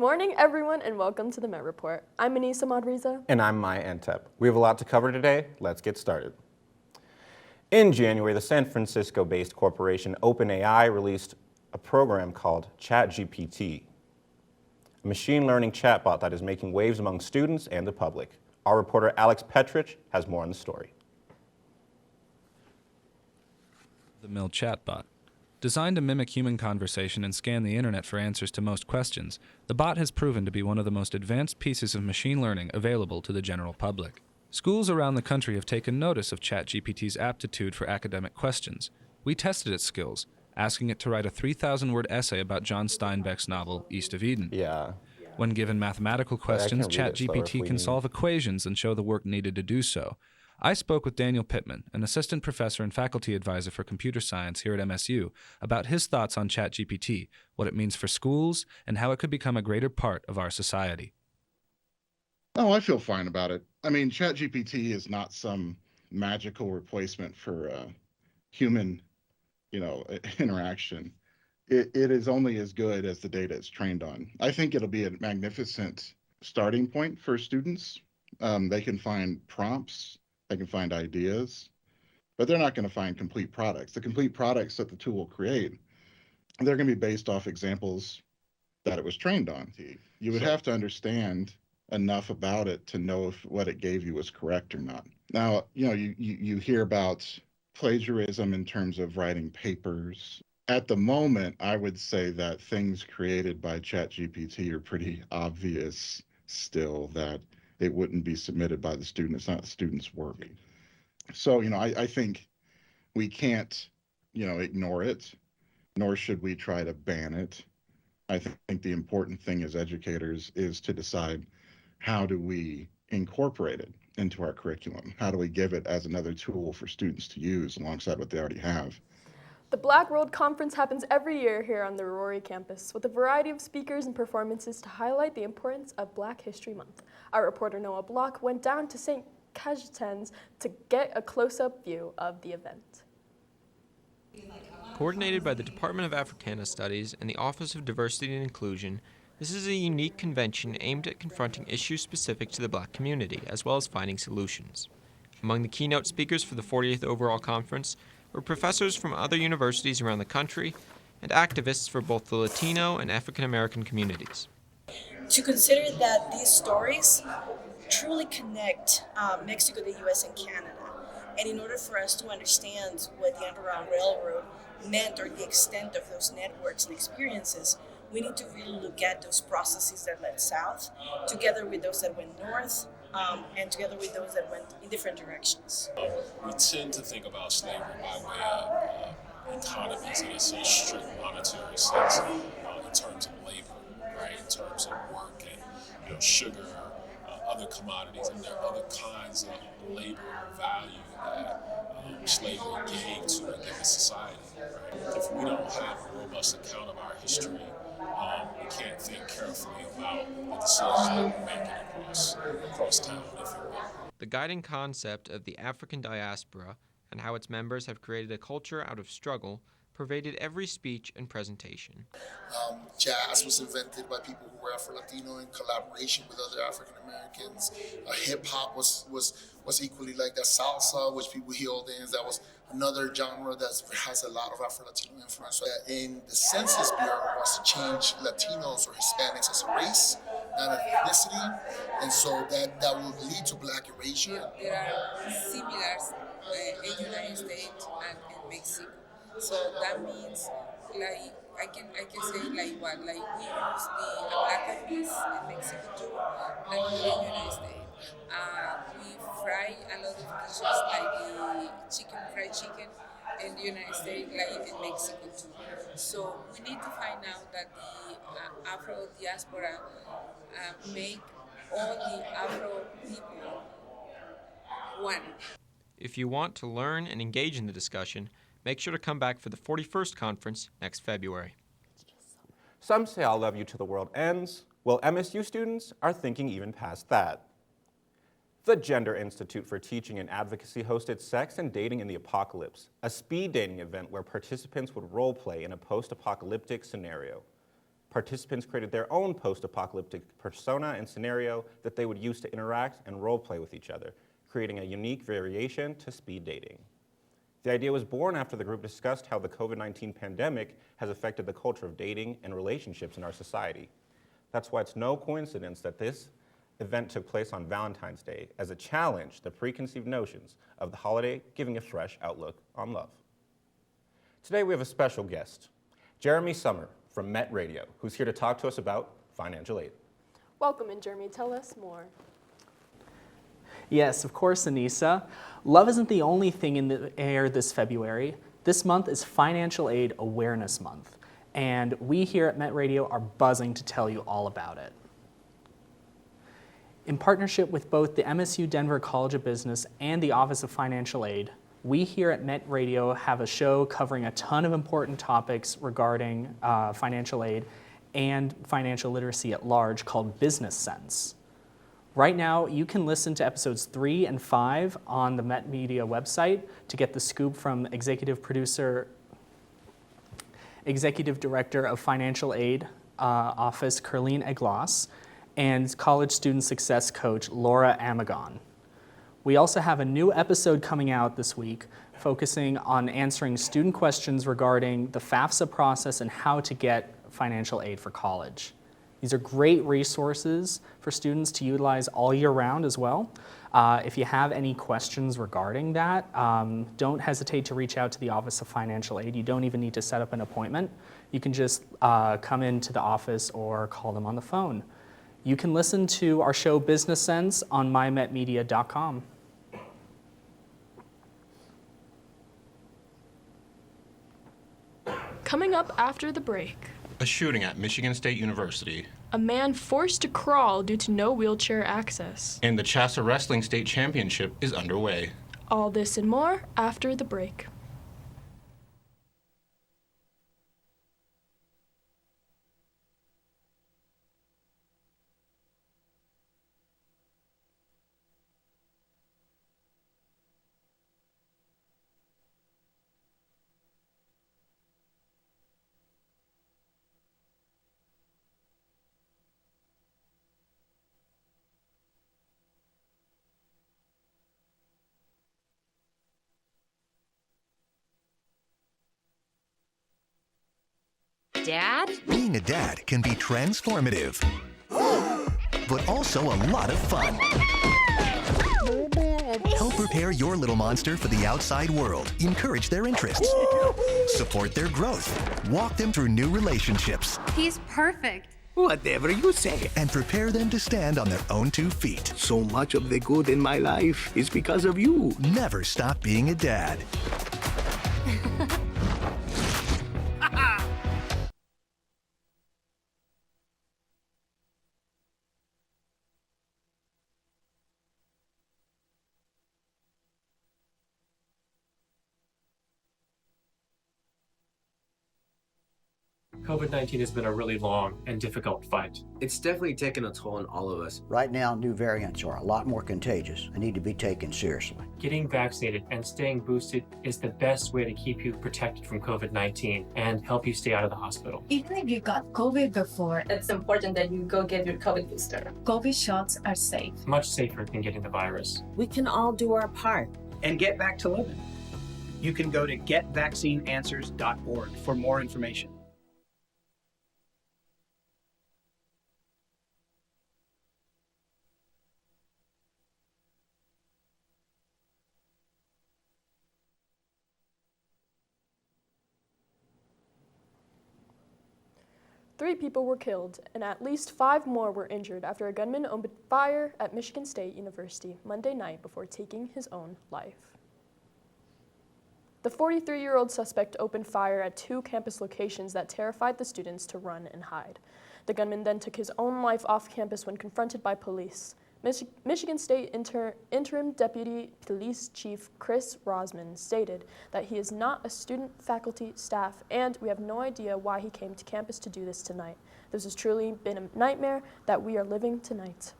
morning, everyone, and welcome to the Met Report. I'm Anissa Mohdreza. And I'm Miah and Ntepp. We have a lot to cover today. Let's get started. In January, the San Francisco-based corporation OpenAI released a program called ChatGPT, a machine learning chatbot that is making waves among students and the public. Our reporter Alex Petrich has more on the story. The Mill chatbot. Designed to mimic human conversation and scan the internet for answers to most questions, the bot has proven to be one of the most advanced pieces of machine learning available to the general public. Schools around the country have taken notice of ChatGPT's aptitude for academic questions. We tested its skills, asking it to write a 3,000-word essay about John Steinbeck's novel East of Eden. Yeah. When given mathematical questions, ChatGPT can solve equations and show the work needed to do so. I spoke with Daniel Pittman, an assistant professor and faculty advisor for computer science here at MSU, about his thoughts on ChatGPT, what it means for schools, and how it could become a greater part of our society. Oh, I feel fine about it. I mean, ChatGPT is not some magical replacement for human, interaction. It is only as good as the data it's trained on. I think it'll be a magnificent starting point for students. They can find prompts. They can find ideas, but they're not going to find complete products. The complete products that the tool will create, they're going to be based off examples that it was trained on. You would have to understand enough about it to know if what it gave you was correct or not. Now, you hear about plagiarism in terms of writing papers. At the moment, I would say that things created by ChatGPT are pretty obvious still, that it wouldn't be submitted by the student. It's not the student's work. So, I think we can't, ignore it, nor should we try to ban it. I think the important thing as educators is to decide, how do we incorporate it into our curriculum? How do we give it as another tool for students to use alongside what they already have? The Black World Conference happens every year here on the Rory campus with a variety of speakers and performances to highlight the importance of Black History Month. Our reporter Noah Block went down to St. Cajetan's to get a close-up view of the event. Coordinated by the Department of Africana Studies and the Office of Diversity and Inclusion, this is a unique convention aimed at confronting issues specific to the Black community, as well as finding solutions. Among the keynote speakers for the 40th Overall Conference were professors from other universities around the country and activists for both the Latino and African American communities. To consider that these stories truly connect Mexico, the U.S., and Canada, and in order for us to understand what the Underground Railroad meant or the extent of those networks and experiences, we need to really look at those processes that led south, together with those that went north, and together with those that went in different directions. We tend to think about slavery by way of economies in a strict monetary sense, in terms of labor, right? In terms of work and sugar, other commodities, and there are other kinds of labor value that slavery gave to a given society. Right? If we don't have a robust account of our history, we can't think carefully about the decisions that we're making across town, if you will. The guiding concept of the African diaspora and how its members have created a culture out of struggle pervaded every speech and presentation. Jazz was invented by people who were Afro-Latino in collaboration with other African Americans. Hip-hop was equally like that. Salsa, which people heal dance, that was another genre that has a lot of Afro-Latino influence. So in the Census Bureau wants to change Latinos or Hispanics as a race, not an ethnicity, and so that will lead to Black erasure. There are similars in the United States and in Mexico. So that means, like, I can say like what, like we use the abacates in Mexico too, like in the United States. We fry a lot of dishes like the fried chicken in the United States, like in Mexico too. So we need to find out that the Afro diaspora make all the Afro people one. If you want to learn and engage in the discussion, make sure to come back for the 41st conference next February. Some say I'll love you till the world ends. Well, MSU students are thinking even past that. The Gender Institute for Teaching and Advocacy hosted Sex and Dating in the Apocalypse, a speed dating event where participants would role play in a post-apocalyptic scenario. Participants created their own post-apocalyptic persona and scenario that they would use to interact and role-play with each other, creating a unique variation to speed dating. The idea was born after the group discussed how the COVID-19 pandemic has affected the culture of dating and relationships in our society. That's why it's no coincidence that this event took place on Valentine's Day as a challenge the preconceived notions of the holiday, giving a fresh outlook on love. Today we have a special guest, Jeremy Summer from Met Radio, who's here to talk to us about financial aid. Welcome in, Jeremy. Tell us more. Yes, of course, Anissa. Love isn't the only thing in the air this February. This month is Financial Aid Awareness Month, and we here at Met Radio are buzzing to tell you all about it. In partnership with both the MSU Denver College of Business and the Office of Financial Aid, we here at Met Radio have a show covering a ton of important topics regarding financial aid and financial literacy at large called Business Sense. Right now, you can listen to episodes 3 and 5 on the Met Media website to get the scoop from Executive Director of Financial Aid Office, Kerline Egloss, and College Student Success Coach, Laura Amagon. We also have a new episode coming out this week focusing on answering student questions regarding the FAFSA process and how to get financial aid for college. These are great resources for students to utilize all year round as well. If you have any questions regarding that, don't hesitate to reach out to the Office of Financial Aid. You don't even need to set up an appointment. You can just come into the office or call them on the phone. You can listen to our show Business Sense on mymetmedia.com. Coming up after the break. A shooting at Michigan State University. A man forced to crawl due to no wheelchair access. And the Chassa Wrestling State Championship is underway. All this and more after the break. Dad? Being a dad can be transformative, but also a lot of fun. Help prepare your little monster for the outside world. Encourage their interests. Support their growth. Walk them through new relationships. He's perfect. Whatever you say. And prepare them to stand on their own 2 feet. So much of the good in my life is because of you. Never stop being a dad. COVID-19 has been a really long and difficult fight. It's definitely taken a toll on all of us. Right now, new variants are a lot more contagious and need to be taken seriously. Getting vaccinated and staying boosted is the best way to keep you protected from COVID-19 and help you stay out of the hospital. Even if you got COVID before, it's important that you go get your COVID booster. COVID shots are safe. Much safer than getting the virus. We can all do our part and get back to living. You can go to getvaccineanswers.org for more information. Three people were killed, and at least 5 more were injured after a gunman opened fire at Michigan State University Monday night before taking his own life. The 43-year-old suspect opened fire at 2 campus locations that terrified the students to run and hide. The gunman then took his own life off campus when confronted by police. Michigan State Interim Deputy Police Chief Chris Rosman stated that he is not a student, faculty, staff, and we have no idea why he came to campus to do this tonight. This has truly been a nightmare that we are living tonight.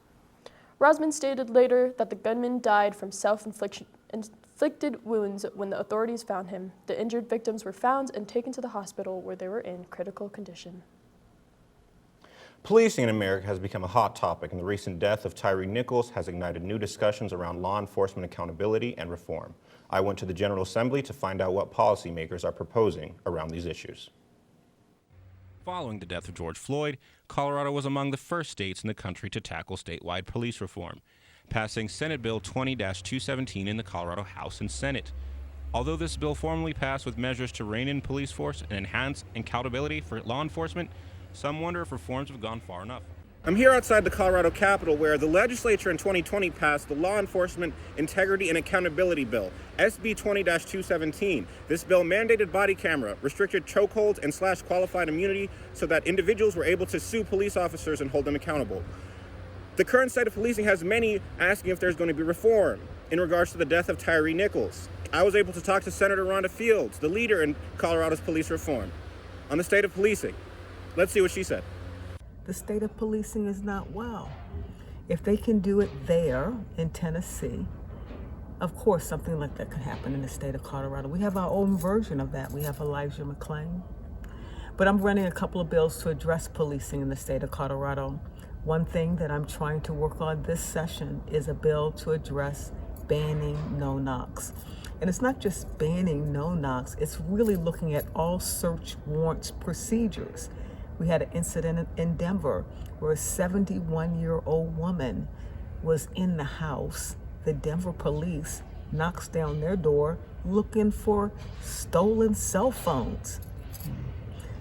Rosman stated later that the gunman died from self-inflicted wounds when the authorities found him. The injured victims were found and taken to the hospital where they were in critical condition. Policing in America has become a hot topic, and the recent death of Tyre Nichols has ignited new discussions around law enforcement accountability and reform. I went to the General Assembly to find out what policymakers are proposing around these issues. Following the death of George Floyd, Colorado was among the first states in the country to tackle statewide police reform, passing Senate Bill 20-217 in the Colorado House and Senate. Although this bill formally passed with measures to rein in police force and enhance accountability for law enforcement, some wonder if reforms have gone far enough. I'm here outside the Colorado Capitol, where the legislature in 2020 passed the Law Enforcement Integrity and Accountability Bill, SB 20-217. This bill mandated body camera, restricted chokeholds, and slashed qualified immunity so that individuals were able to sue police officers and hold them accountable. The current state of policing has many asking if there's going to be reform in regards to the death of Tyre Nichols. I was able to talk to Senator Rhonda Fields, the leader in Colorado's police reform, on the state of policing. Let's see what she said. The state of policing is not well. If they can do it there in Tennessee, of course something like that could happen in the state of Colorado. We have our own version of that. We have Elijah McClain. But I'm running a couple of bills to address policing in the state of Colorado. One thing that I'm trying to work on this session is a bill to address banning no-knocks. And it's not just banning no-knocks, it's really looking at all search warrants procedures. We had an incident in Denver where a 71-year-old woman was in the house. The Denver police knocks down their door looking for stolen cell phones.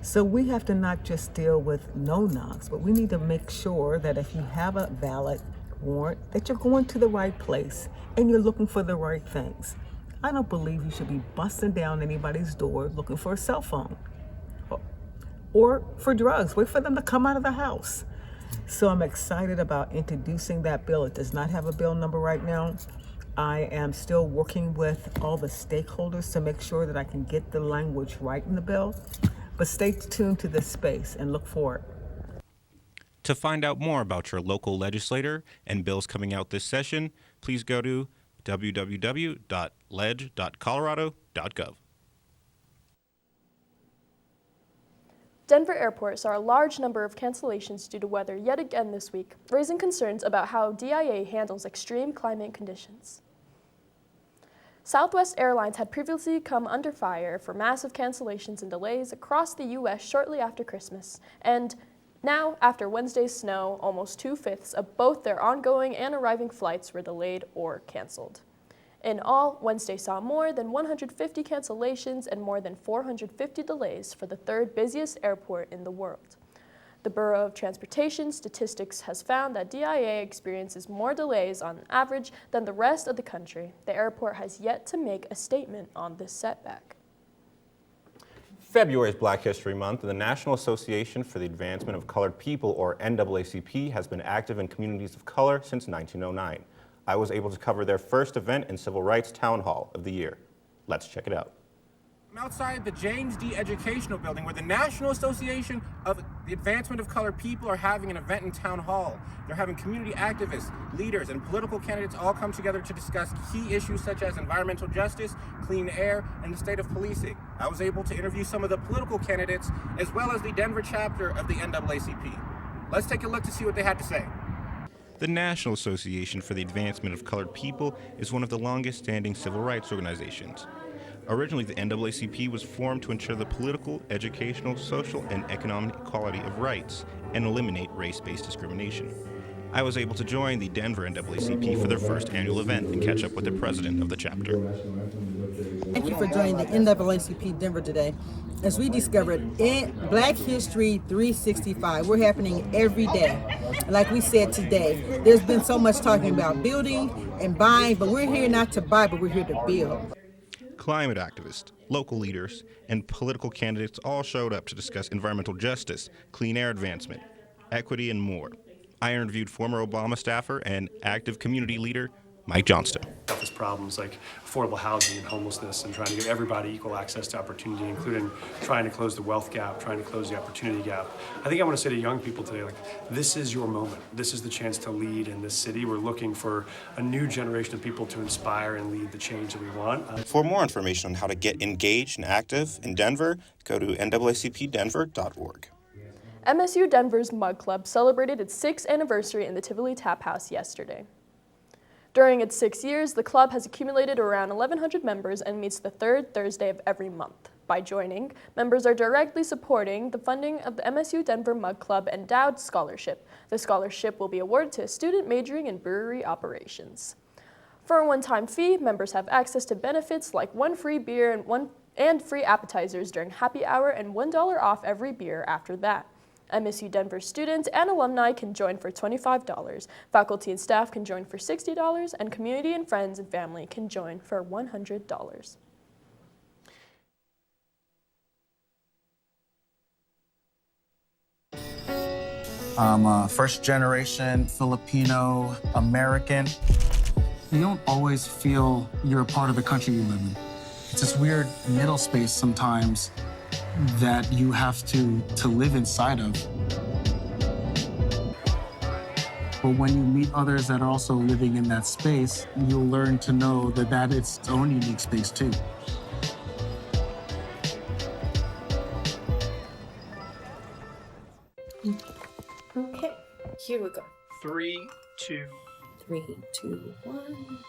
So we have to not just deal with no-knocks, but we need to make sure that if you have a valid warrant, that you're going to the right place and you're looking for the right things. I don't believe you should be busting down anybody's door looking for a cell phone or for drugs. Wait for them to come out of the house. So I'm excited about introducing that bill. It does not have a bill number right now. I am still working with all the stakeholders to make sure that I can get the language right in the bill. But stay tuned to this space and look for it. To find out more about your local legislator and bills coming out this session, please go to www.leg.colorado.gov. Denver Airport saw a large number of cancellations due to weather yet again this week, raising concerns about how DIA handles extreme climate conditions. Southwest Airlines had previously come under fire for massive cancellations and delays across the U.S. shortly after Christmas, and now, after Wednesday's snow, almost 2/5 of both their ongoing and arriving flights were delayed or canceled. In all, Wednesday saw more than 150 cancellations and more than 450 delays for the third busiest airport in the world. The Bureau of Transportation Statistics has found that DIA experiences more delays on average than the rest of the country. The airport has yet to make a statement on this setback. February is Black History Month, and the National Association for the Advancement of Colored People, or NAACP, has been active in communities of color since 1909. I was able to cover their first event in Civil Rights Town Hall of the year. Let's check it out. I'm outside the James D. Educational Building, where the National Association of the Advancement of Colored People are having an event in Town Hall. They're having community activists, leaders, and political candidates all come together to discuss key issues such as environmental justice, clean air, and the state of policing. I was able to interview some of the political candidates as well as the Denver chapter of the NAACP. Let's take a look to see what they had to say. The National Association for the Advancement of Colored People is one of the longest-standing civil rights organizations. Originally, the NAACP was formed to ensure the political, educational, social, and economic equality of rights and eliminate race-based discrimination. I was able to join the Denver NAACP for their first annual event and catch up with the president of the chapter. Thank you for joining the NAACP Denver today. As we discovered, Black History 365, we're happening every day. Like we said today, there's been so much talking about building and buying, but we're here not to buy, but we're here to build. Climate activists, local leaders, and political candidates all showed up to discuss environmental justice, clean air advancement, equity, and more. I interviewed former Obama staffer and active community leader Mike Johnston. Toughest problems like affordable housing and homelessness, and trying to give everybody equal access to opportunity, including trying to close the wealth gap, trying to close the opportunity gap. I think I want to say to young people today, this is your moment. This is the chance to lead in this city. We're looking for a new generation of people to inspire and lead the change that we want. For more information on how to get engaged and active in Denver, go to naacpdenver.org. MSU Denver's Mug Club celebrated its 6th anniversary in the Tivoli Tap House yesterday. During its 6 years, the club has accumulated around 1,100 members and meets the third Thursday of every month. By joining, members are directly supporting the funding of the MSU Denver Mug Club Endowed Scholarship. The scholarship will be awarded to a student majoring in brewery operations. For a one-time fee, members have access to benefits like 1 free beer and free appetizers during happy hour and $1 off every beer after that. MSU Denver students and alumni can join for $25, faculty and staff can join for $60, and community and friends and family can join for $100. I'm a first-generation Filipino American. You don't always feel you're a part of the country you live in. It's this weird middle space sometimes that you have to live inside of. But when you meet others that are also living in that space, you'll learn to know that it's its own unique space too. Okay, here we go. 3, 2. 3, 2, 1.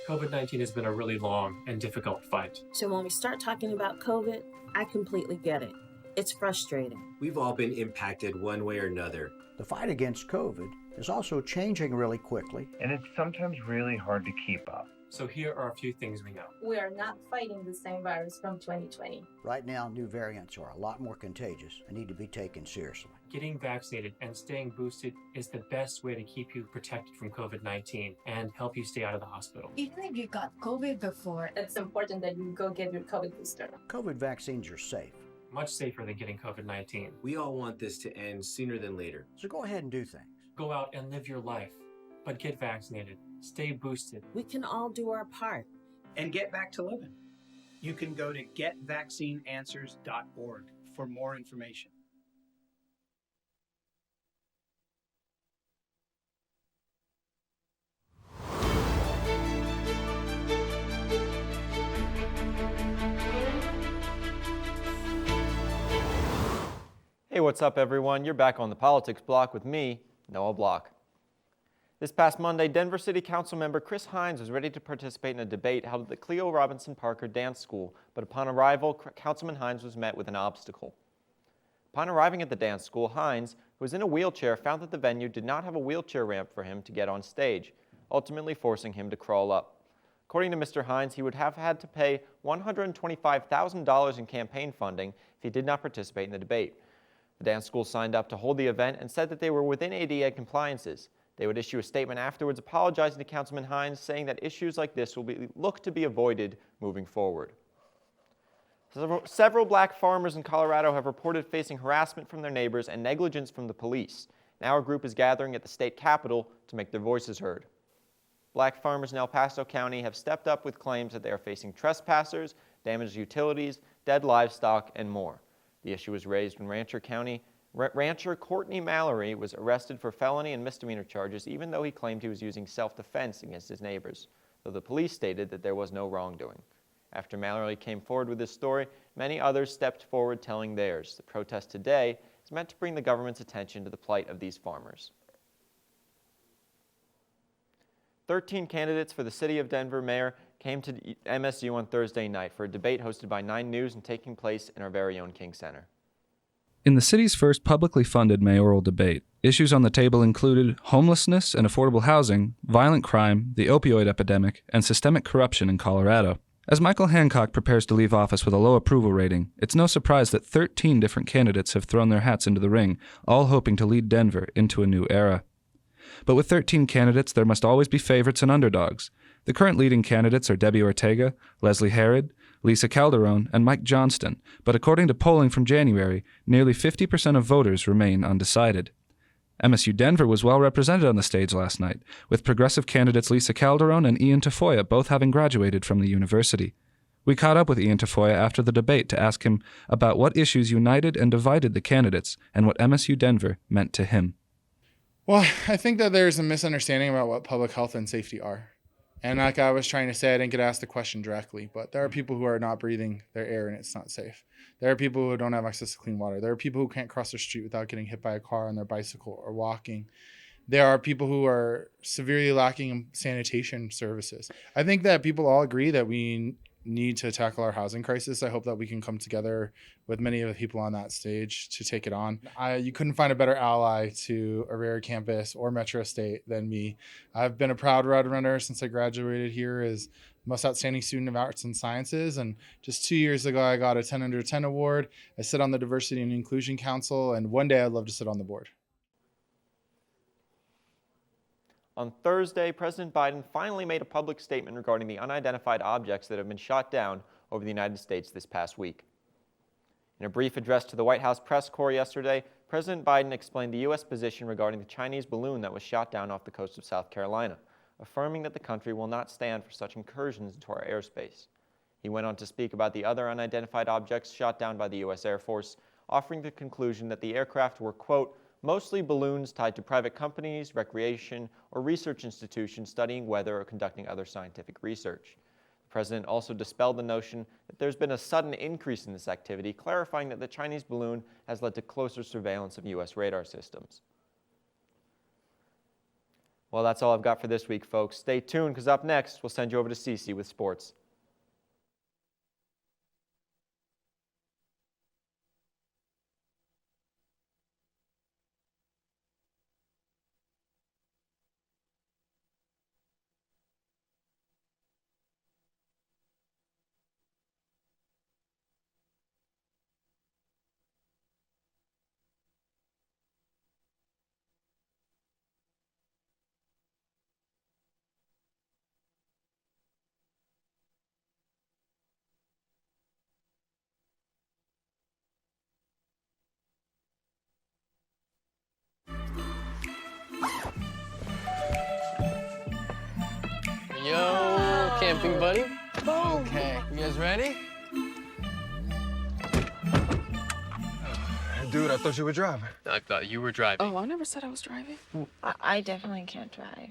COVID-19 has been a really long and difficult fight. So when we start talking about COVID, I completely get it. It's frustrating. We've all been impacted one way or another. The fight against COVID is also changing really quickly. And it's sometimes really hard to keep up. So here are a few things we know. We are not fighting the same virus from 2020. Right now, new variants are a lot more contagious and need to be taken seriously. Getting vaccinated and staying boosted is the best way to keep you protected from COVID-19 and help you stay out of the hospital. Even if you got COVID before, it's important that you go get your COVID booster. COVID vaccines are safe. Much safer than getting COVID-19. We all want this to end sooner than later. So go ahead and do things. Go out and live your life, but get vaccinated. Stay boosted. We can all do our part. And get back to living. You can go to getvaccineanswers.org for more information. Hey, what's up, everyone? You're back on the Politics Block with me, Noah Block. This past Monday, Denver City Council member Chris Hines was ready to participate in a debate held at the Cleo Robinson Parker Dance School, but upon arrival, Councilman Hines was met with an obstacle. Upon arriving at the dance school, Hines, who was in a wheelchair, found that the venue did not have a wheelchair ramp for him to get on stage, ultimately forcing him to crawl up. According to Mr. Hines, he would have had to pay $125,000 in campaign funding if he did not participate in the debate. The dance school signed up to hold the event and said that they were within ADA compliances. They would issue a statement afterwards apologizing to Councilman Hines, saying that issues like this will look to be avoided moving forward. Several black farmers in Colorado have reported facing harassment from their neighbors and negligence from the police. Now a group is gathering at the state capitol to make their voices heard. Black farmers in El Paso County have stepped up with claims that they are facing trespassers, damaged utilities, dead livestock, and more. The issue was raised when rancher Courtney Mallory was arrested for felony and misdemeanor charges, even though he claimed he was using self-defense against his neighbors, though the police stated that there was no wrongdoing. After Mallory came forward with this story, many others stepped forward telling theirs. The protest today is meant to bring the government's attention to the plight of these farmers. 13 candidates for the City of Denver mayor came to MSU on Thursday night for a debate hosted by 9 News and taking place in our very own King Center. In the city's first publicly funded mayoral debate, issues on the table included homelessness and affordable housing, violent crime, the opioid epidemic, and systemic corruption in Colorado. As Michael Hancock prepares to leave office with a low approval rating, it's no surprise that 13 different candidates have thrown their hats into the ring, all hoping to lead Denver into a new era. But with 13 candidates, there must always be favorites and underdogs. The current leading candidates are Debbie Ortega, Leslie Herod, Lisa Calderon, and Mike Johnston, but according to polling from January, nearly 50% of voters remain undecided. MSU Denver was well represented on the stage last night, with progressive candidates Lisa Calderon and Ian Tafoya both having graduated from the university. We caught up with Ian Tafoya after the debate to ask him about what issues united and divided the candidates and what MSU Denver meant to him. Well, I think that there's a misunderstanding about what public health and safety are. And like I was trying to say, I didn't get asked the question directly, but there are people who are not breathing their air and it's not safe. There are people who don't have access to clean water. There are people who can't cross the street without getting hit by a car on their bicycle or walking. There are people who are severely lacking in sanitation services. I think that people all agree that we need to tackle our housing crisis. I hope that we can come together with many of the people on that stage to take it on. You couldn't find a better ally to Aguirre campus or Metro State than me. I've been a proud Red Runner since I graduated here as most outstanding student of arts and sciences. And just 2 years ago, I got a 10 under 10 award. I sit on the Diversity and Inclusion Council, and one day I'd love to sit on the board. On Thursday, President Biden finally made a public statement regarding the unidentified objects that have been shot down over the United States this past week. In a brief address to the White House press corps yesterday, President Biden explained the U.S. position regarding the Chinese balloon that was shot down off the coast of South Carolina, affirming that the country will not stand for such incursions into our airspace. He went on to speak about the other unidentified objects shot down by the U.S. Air Force, offering the conclusion that the aircraft were, quote, mostly balloons tied to private companies, recreation, or research institutions studying weather or conducting other scientific research. The president also dispelled the notion that there's been a sudden increase in this activity, clarifying that the Chinese balloon has led to closer surveillance of U.S. radar systems. Well, that's all I've got for this week, folks. Stay tuned, because up next, we'll send you over to Cece with sports. Yo, camping buddy. Okay, you guys ready? Dude, I thought you were driving. I thought you were driving. Oh, I never said I was driving. I definitely can't drive.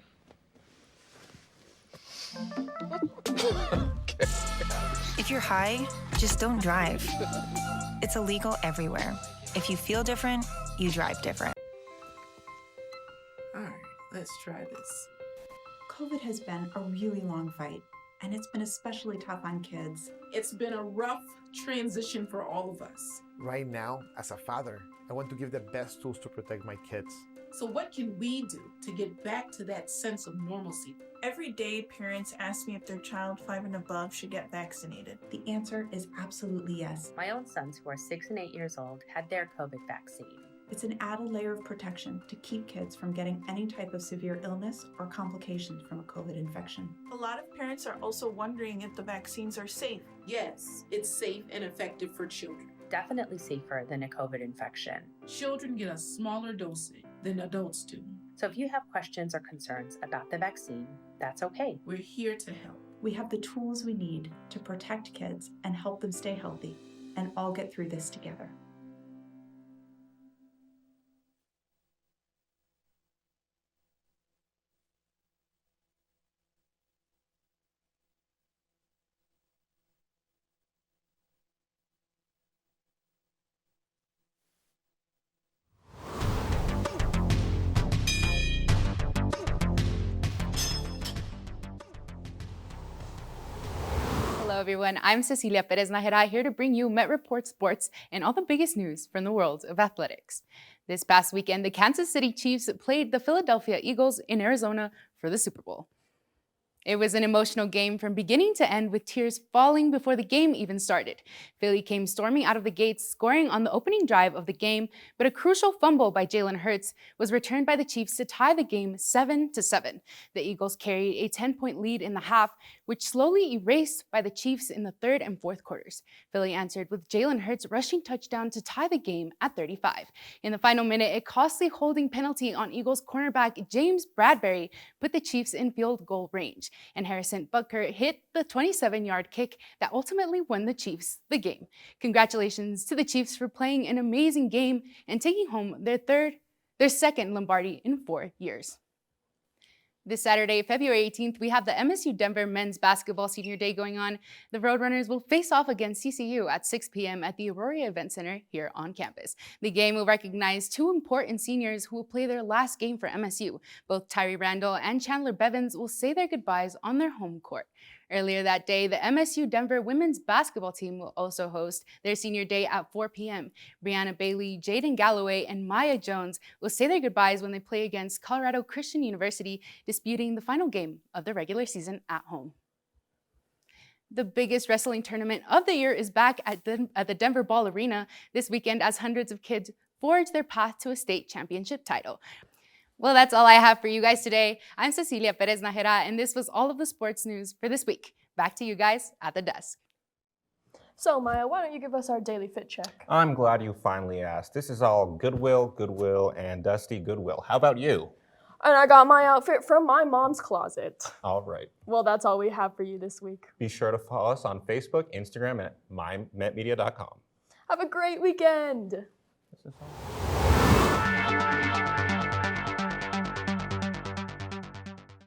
If you're high, just don't drive. It's illegal everywhere. If you feel different, you drive different. All right, let's try this. COVID has been a really long fight, and it's been especially tough on kids. It's been a rough transition for all of us. Right now, as a father, I want to give the best tools to protect my kids. So what can we do to get back to that sense of normalcy? Every day, parents ask me if their child 5 and above should get vaccinated. The answer is absolutely yes. My own sons, who are 6 and 8 years old, had their COVID vaccine. It's an added layer of protection to keep kids from getting any type of severe illness or complications from a COVID infection. A lot of parents are also wondering if the vaccines are safe. Yes, it's safe and effective for children. Definitely safer than a COVID infection. Children get a smaller dosage than adults do. So if you have questions or concerns about the vaccine, that's okay. We're here to help. We have the tools we need to protect kids and help them stay healthy, and all get through this together. Hello everyone, I'm Cecelia Perez-Najera, here to bring you Met Report Sports and all the biggest news from the world of athletics. This past weekend, the Kansas City Chiefs played the Philadelphia Eagles in Arizona for the Super Bowl. It was an emotional game from beginning to end, with tears falling before the game even started. Philly came storming out of the gates, scoring on the opening drive of the game, but a crucial fumble by Jalen Hurts was returned by the Chiefs to tie the game 7-7. The Eagles carried a 10-point lead in the half, which slowly erased by the Chiefs in the third and fourth quarters. Philly answered with Jalen Hurts' rushing touchdown to tie the game at 35. In the final minute, a costly holding penalty on Eagles cornerback James Bradbury put the Chiefs in field goal range, and Harrison Butker hit the 27-yard kick that ultimately won the Chiefs the game. Congratulations to the Chiefs for playing an amazing game and taking home their second Lombardi in 4 years. This Saturday, February 18th, we have the MSU Denver Men's Basketball Senior Day going on. The Roadrunners will face off against CCU at 6 p.m. at the Aurora Event Center here on campus. The game will recognize two important seniors who will play their last game for MSU. Both Tyree Randall and Chandler Bevins will say their goodbyes on their home court. Earlier that day, the MSU Denver women's basketball team will also host their senior day at 4 p.m. Brianna Bailey, Jaden Galloway, and Miah Jones will say their goodbyes when they play against Colorado Christian University, disputing the final game of the regular season at home. The biggest wrestling tournament of the year is back at the Denver Ball Arena this weekend as hundreds of kids forge their path to a state championship title. Well, that's all I have for you guys today. I'm Cecelia Perez-Najera, and this was all of the sports news for this week. Back to you guys at the desk. So, Miah, why don't you give us our daily fit check? I'm glad you finally asked. This is all Goodwill, and Dusty Goodwill. How about you? And I got my outfit from my mom's closet. All right. Well, that's all we have for you this week. Be sure to follow us on Facebook, Instagram, at mymetmedia.com. Have a great weekend. This is all.